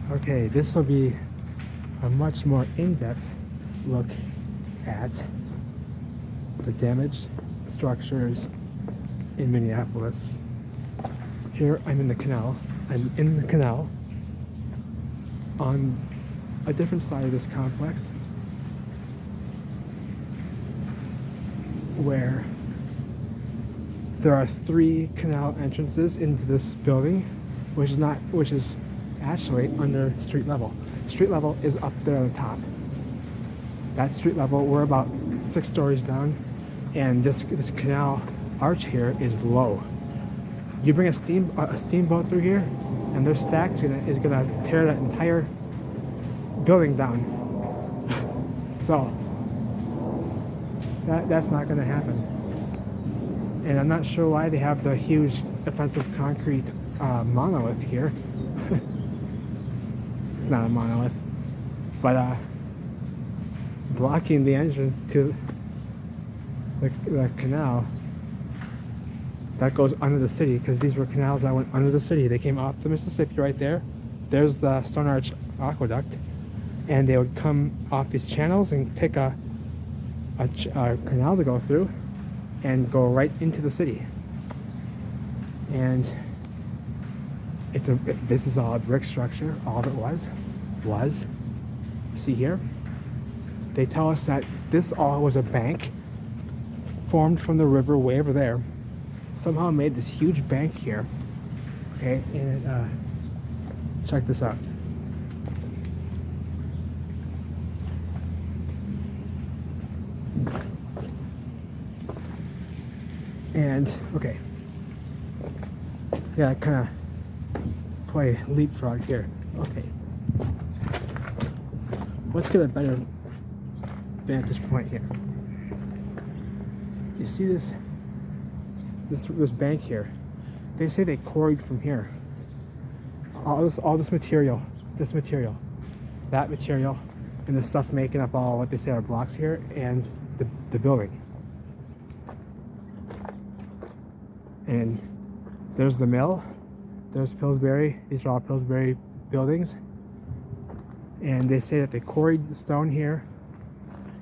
Okay, this will be a much more in-depth look at the damaged structures in Minneapolis. Here I'm in the canal. I'm in the canal on a different side of this complex where there are 3 canal entrances into this building, which is actually under street level. Street level is up there on the top. That street level, we're about 6 stories down, and this canal arch here is low. You bring a steamboat through here, and their stack is gonna tear that entire building down. So that's not gonna happen. And I'm not sure why they have the huge offensive concrete monolith here. It's not a monolith, but blocking the entrance to the canal that goes under the city, because these were canals that went under the city. They came off the Mississippi right there. There's the Stone Arch Aqueduct, and they would come off these channels and pick a canal to go through and go right into the city. And this is all a brick structure. All of it was see here, they tell us that this all was a bank formed from the river way over there, somehow made this huge bank here. Okay, and check this out. And okay, yeah, I kind of play leapfrog here. Okay, let's get a better vantage point here. You see this bank here? They say they quarried from here. All this material, that material, and the stuff making up all what they say are blocks here, and the building. And there's the mill, there's Pillsbury. These are all Pillsbury buildings. And they say that they quarried the stone here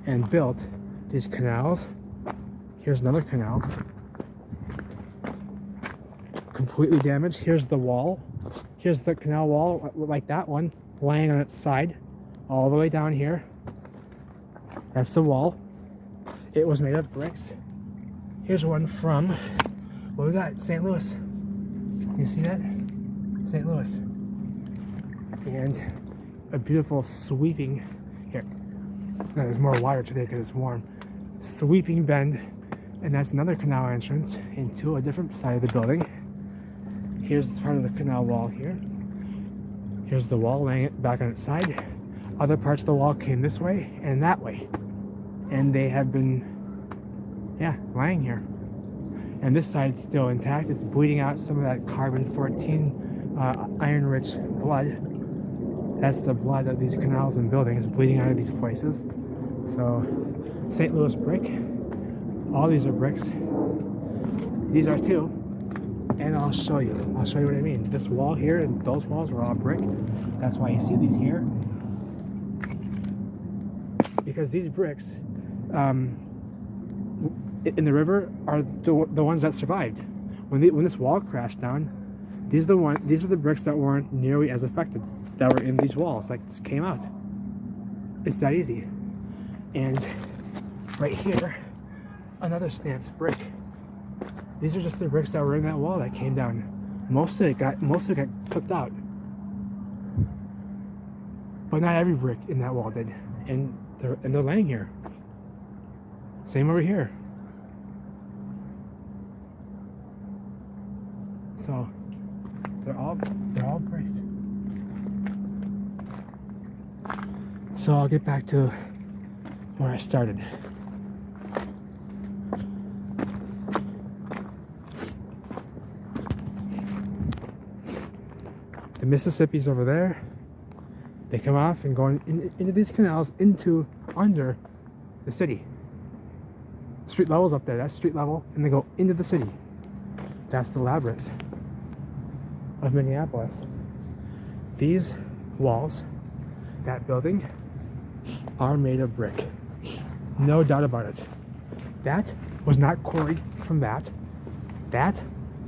and built these canals. Here's another canal, completely damaged. Here's the wall. Here's the canal wall, like that one, laying on its side, all the way down here. That's the wall. It was made of bricks. Here's one from, what we got? St. Louis. You see that? St. Louis. And a beautiful sweeping, here, there's more water today because it's warm, sweeping bend, and that's another canal entrance into a different side of the building. Here's part of the canal wall here. Here's the wall laying it back on its side. Other parts of the wall came this way and that way, and they have been, lying here. And this side's still intact. It's bleeding out some of that carbon-14 iron-rich blood. That's the blood of these canals and buildings bleeding out of these places. So, St. Louis brick. All these are bricks. These are too. And I'll show you what I mean. This wall here and those walls were all brick. That's why you see these here. Because these bricks in the river are the ones that survived. When this wall crashed down, these are the bricks that weren't nearly as affected, that were in these walls. Like, this came out. It's that easy. And right here, another stamped brick. These are just the bricks that were in that wall that came down. Most of it got cooked out, but not every brick in that wall did. And they're laying here. Same over here. So they're all bricks. So I'll get back to where I started. The Mississippi's over there. They come off and go into these canals under the city. Street level's up there. That's street level, and they go into the city. That's the labyrinth of Minneapolis. These walls, that building, are made of brick. No doubt about it. That was not quarried from that. That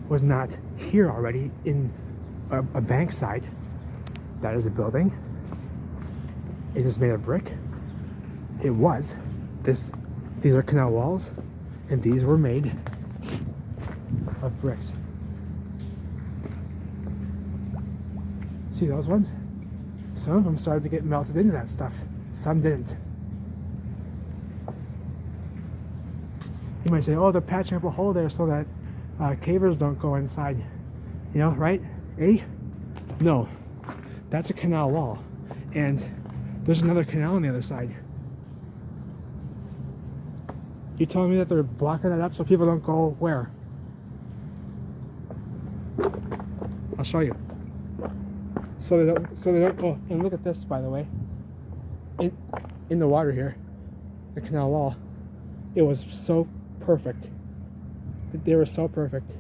was not here already in a bank side. That is a building. It is made of brick. It was. These are canal walls, and these were made of bricks. See those ones? Some of them started to get melted into that stuff. Some didn't. You might say, oh, they're patching up a hole there so that cavers don't go inside. You know, right? Eh? No. That's a canal wall. And there's another canal on the other side. You telling me that they're blocking that up so people don't go where? I'll show you. So they don't go. And look at this, by the way. In the water here, the canal wall, it was so perfect. They were so perfect.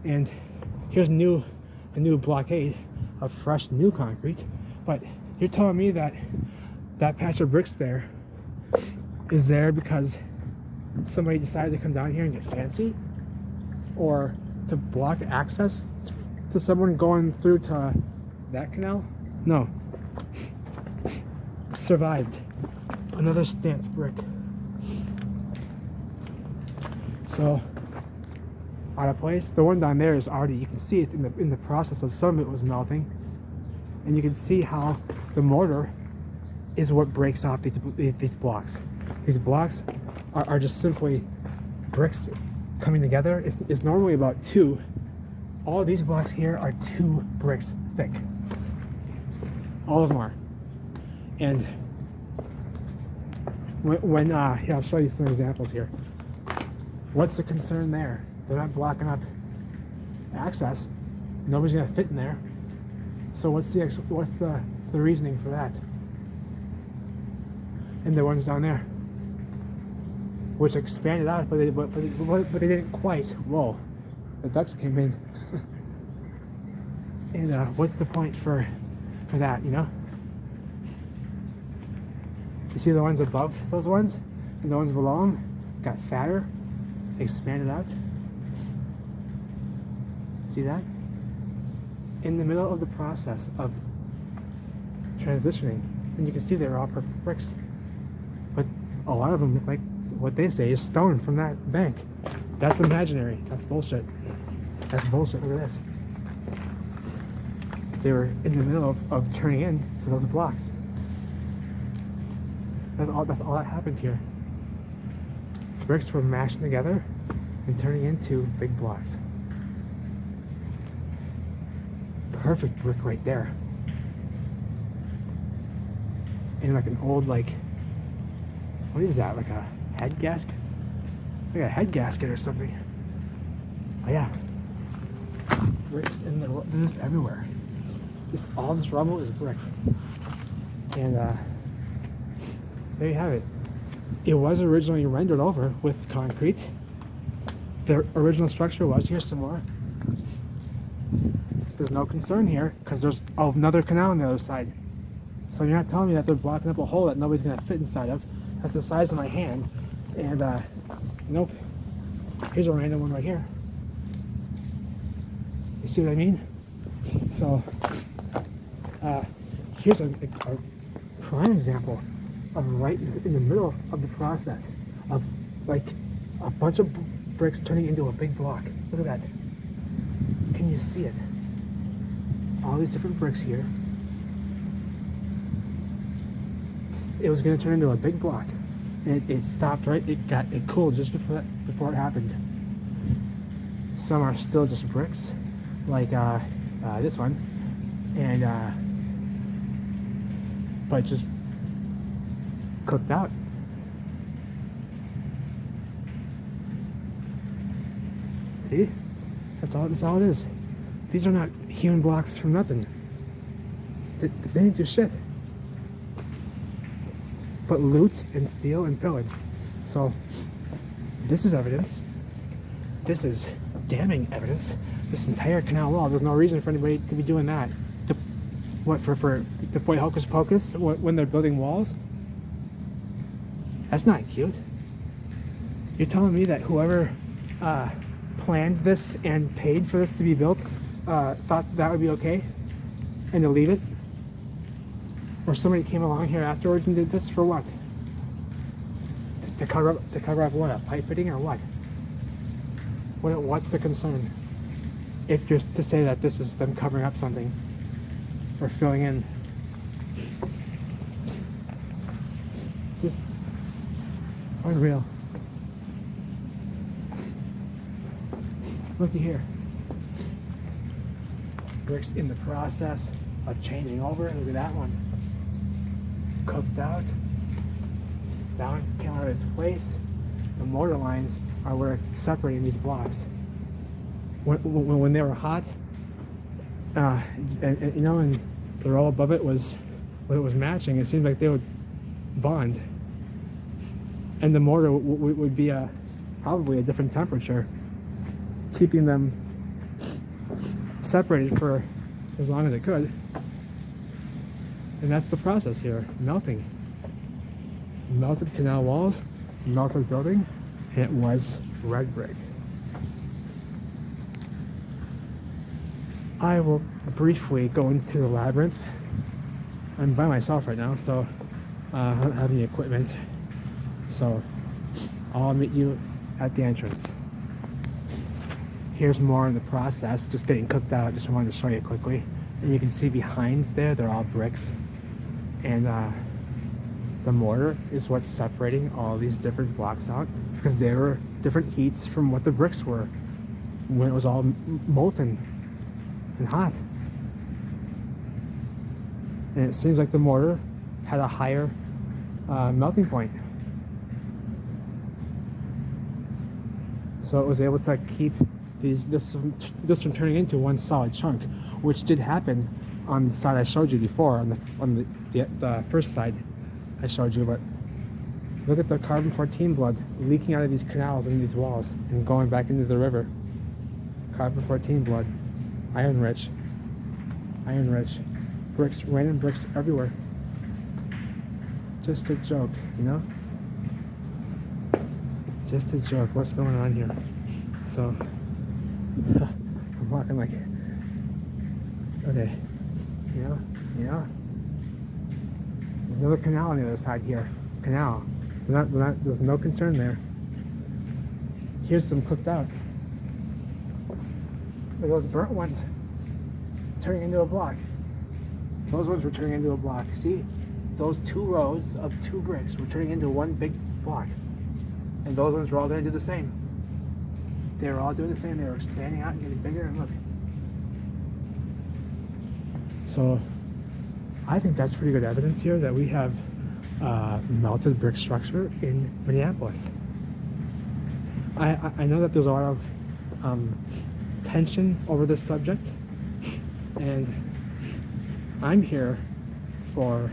And here's a new blockade of fresh new concrete. But you're telling me that that patch of bricks there is there because somebody decided to come down here and get fancy, or to block access to someone going through to that canal? No. Survived. Another stamped brick. So, out of place. The one down there is already, you can see it in the process of some of it was melting, and you can see how the mortar is what breaks off these blocks. These blocks are just simply bricks coming together. It's normally about 2. All these blocks here are 2 bricks thick. All of them are. And when here, I'll show you some examples here. What's the concern there? They're not blocking up access. Nobody's gonna fit in there. So what's the reasoning for that? And the ones down there, which expanded out, but they didn't quite. Whoa, the ducks came in. And what's the point for that? You know? You see the ones above those ones, and the ones below them got fatter, expanded out. See that? In the middle of the process of transitioning, and you can see they're all perfect bricks. But a lot of them look like what they say is stone from that bank. That's imaginary. That's bullshit. That's bullshit. Look at this. They were in the middle of turning in to those blocks. That's all that happened here. Bricks were mashed together and turning into big blocks. Perfect brick right there. And like an old, like, what is that? Like a head gasket? Like a head gasket or something. Oh yeah. Bricks in there's everywhere. All this rubble is brick. And there you have it. It was originally rendered over with concrete. The original structure was, here's some more. There's no concern here because there's another canal on the other side. So you're not telling me that they're blocking up a hole that nobody's gonna fit inside of. That's the size of my hand. And nope. Here's a random one right here. You see what I mean? So here's a prime example of right in the middle of the process of like a bunch of bricks turning into a big block. Look at that. Can you see it? All these different bricks here. It was going to turn into a big block. And it stopped right. It cooled just before it happened. Some are still just bricks, like this one, and but just cooked out. See? That's all it is. These are not hewn blocks from nothing. They didn't do shit but loot and steal and pillage. So this is evidence. This is damning evidence. This entire canal wall. There's no reason for anybody to be doing that. What, for to play hocus pocus when they're building walls? That's not cute. You're telling me that whoever planned this and paid for this to be built thought that would be okay and to leave it? Or somebody came along here afterwards and did this for what? To cover up what? A pipe fitting or what? What's the concern? If you're to say that this is them covering up something or filling in. Just unreal. Looky here. Bricks in the process of changing over. Look at that one. Cooked out. That one came out of its place. The mortar lines are where it's separating these blocks. When they were hot, and you know, and the roll above it was matching, it seemed like they would bond. And the mortar would be probably a different temperature, keeping them separated for as long as it could. And that's the process here, melting. Melted canal walls, melted building, and it was red brick. I will briefly go into the labyrinth. I'm by myself right now, so I don't have any equipment. So I'll meet you at the entrance. Here's more in the process, just getting cooked out. Just wanted to show you quickly. And you can see behind there, they're all bricks. And the mortar is what's separating all these different blocks out, because they were different heats from what the bricks were when it was all molten and hot. And it seems like the mortar had a higher melting point. So it was able to keep this from turning into one solid chunk, which did happen on the side I showed you before, on the first side I showed you. But look at the carbon-14 blood leaking out of these canals and these walls and going back into the river. Carbon-14 blood, iron rich, bricks, random bricks everywhere. Just a joke, you know? Just a joke. What's going on here? So I'm walking like, okay, you know. There's another canal on the other side here. Canal. There's no concern there. Here's some cooked out. Look at those burnt ones turning into a block. Those ones were turning into a block. See? Those 2 rows of 2 bricks were turning into one big block. And those ones were all going to do the same. They were all doing the same. They were expanding out and getting bigger, and look. So I think that's pretty good evidence here that we have melted brick structure in Minneapolis. I know that there's a lot of tension over this subject, and I'm here for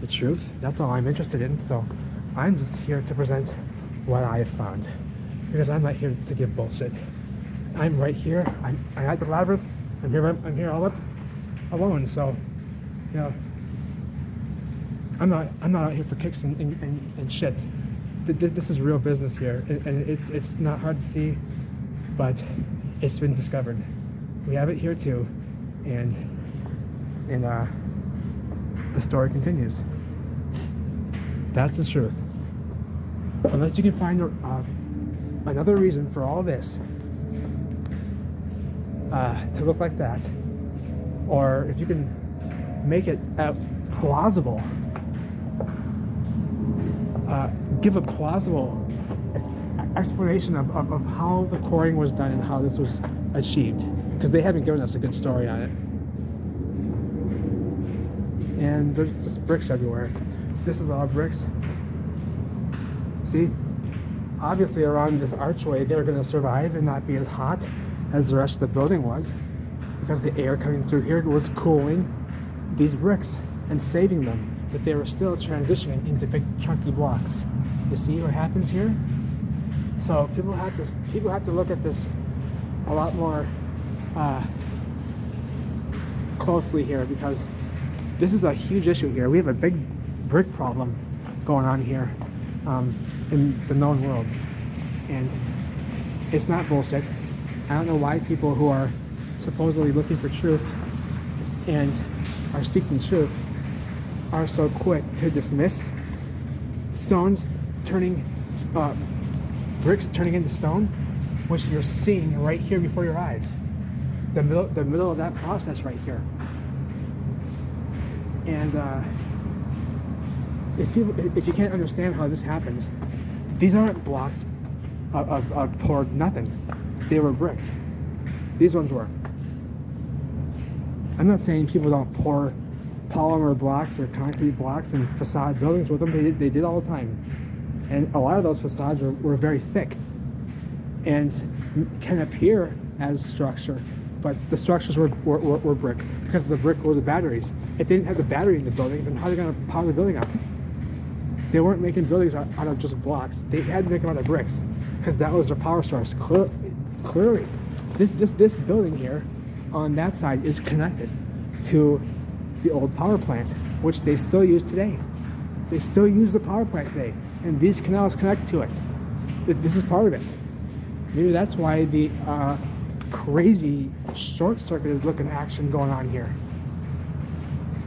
the truth. That's all I'm interested in. So I'm just here to present what I have found, because I'm not here to give bullshit. I'm right here. I'm at the labyrinth. I'm here all up alone. So, you know, I'm not out here for kicks and shits. This is real business here, and it's not hard to see, but it's been discovered. We have it here too, and the story continues. That's the truth. Unless you can find another reason for all this to look like that, or if you can make it plausible, give a plausible explanation of how the quarrying was done and how this was achieved, because they haven't given us a good story on it. And there's just bricks everywhere. This is all bricks. See, obviously around this archway they're going to survive and not be as hot as the rest of the building was, because the air coming through here was cooling these bricks and saving them, but they were still transitioning into big chunky blocks. You see what happens here? So people have to look at this a lot more closely here, because this is a huge issue here. We have a big brick problem going on here in the known world. And it's not bullshit. I don't know why people who are supposedly looking for truth and are seeking truth are so quick to dismiss stones turning, bricks turning into stone, which you're seeing right here before your eyes. The middle of that process right here. And if you can't understand how this happens, these aren't blocks of poured nothing. They were bricks. These ones were. I'm not saying people don't pour polymer blocks or concrete blocks in facade buildings with them. They did all the time. And a lot of those facades were very thick and can appear as structure, but the structures were brick because the brick were the batteries. It didn't have the battery in the building, then how are they going to power the building up? They weren't making buildings out of just blocks. They had to make them out of bricks because that was their power source. Clearly, this building here on that side is connected to the old power plant, which they still use today. They still use the power plant today, and these canals connect to it. This is part of it. Maybe that's why the crazy short-circuited looking action going on here.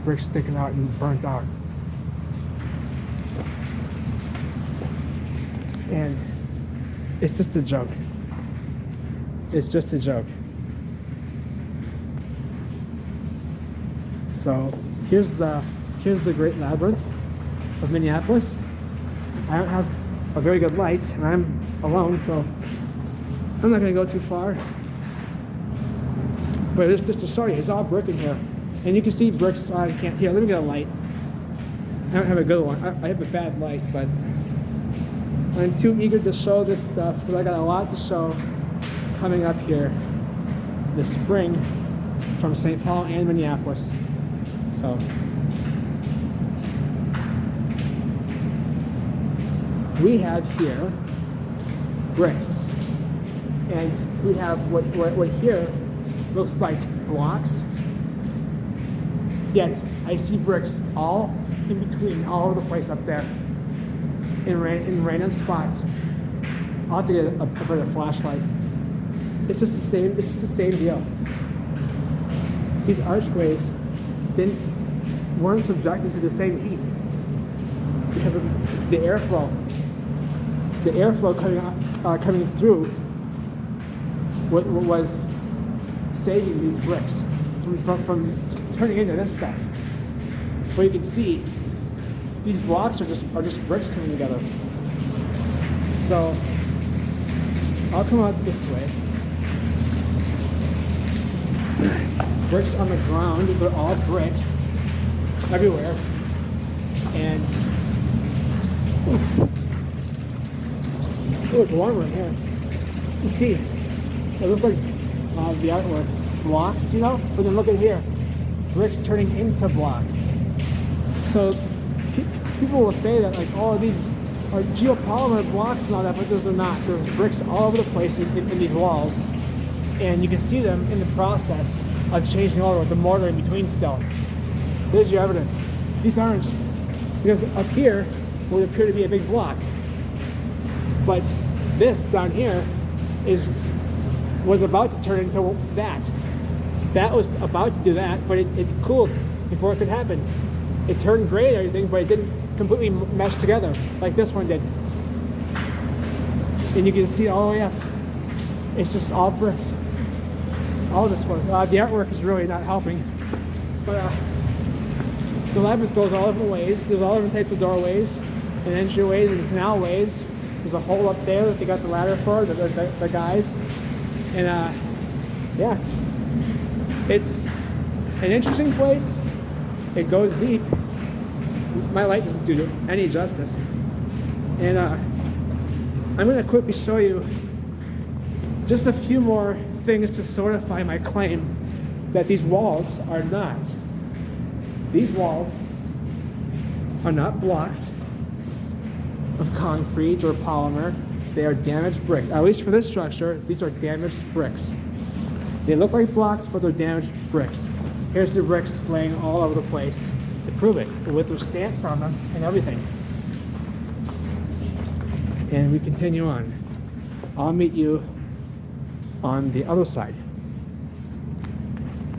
Bricks sticking out and burnt out. And it's just a joke. It's just a joke. So here's the Great Labyrinth of Minneapolis. I don't have a very good light, and I'm alone, so I'm not going to go too far. But it's just to show you, it's all brick in here, and you can see bricks. I can't. Here, let me get a light. I don't have a good one. I have a bad light, but I'm too eager to show this stuff because I got a lot to show coming up here this spring from St. Paul and Minneapolis. So we have here bricks, and we have what here looks like blocks, yet I see bricks all in between, all over the place up there in random spots. I'll have to get a better flashlight. It's just the same deal. These archways weren't subjected to the same heat because of the airflow. The airflow coming through was saving these bricks from turning into this stuff. But you can see these blocks are just bricks coming together. So I'll come out this way. Bricks on the ground, they're all bricks everywhere. And it's warmer in here. You see, it looks like the artwork blocks, you know? But then look at here, bricks turning into blocks. So people will say that like, oh, these are geopolymer blocks and all that, but they're not. There's bricks all over the place in these walls, and you can see them in the process of changing over with the mortar in between still. There's your evidence. These aren't, because up here would appear to be a big block, but this down here was about to turn into that. That was about to do that, but it cooled before it could happen. It turned gray and everything, but it didn't completely mesh together like this one did. And you can see all the way up. It's just all bricks. All this work. The artwork is really not helping. But the labyrinth goes all different ways. There's all different types of doorways and entryways and canal ways. There's a hole up there that they got the ladder for, the guys. And yeah, it's an interesting place. It goes deep. My light doesn't do any justice. And I'm going to quickly show you just a few more things to solidify my claim that these walls are not. These walls are not blocks of concrete or polymer. They are damaged bricks. At least for this structure, these are damaged bricks. They look like blocks, but they're damaged bricks. Here's the bricks laying all over the place. to prove it with the stamps on them and everything. And we continue on. I'll meet you on the other side.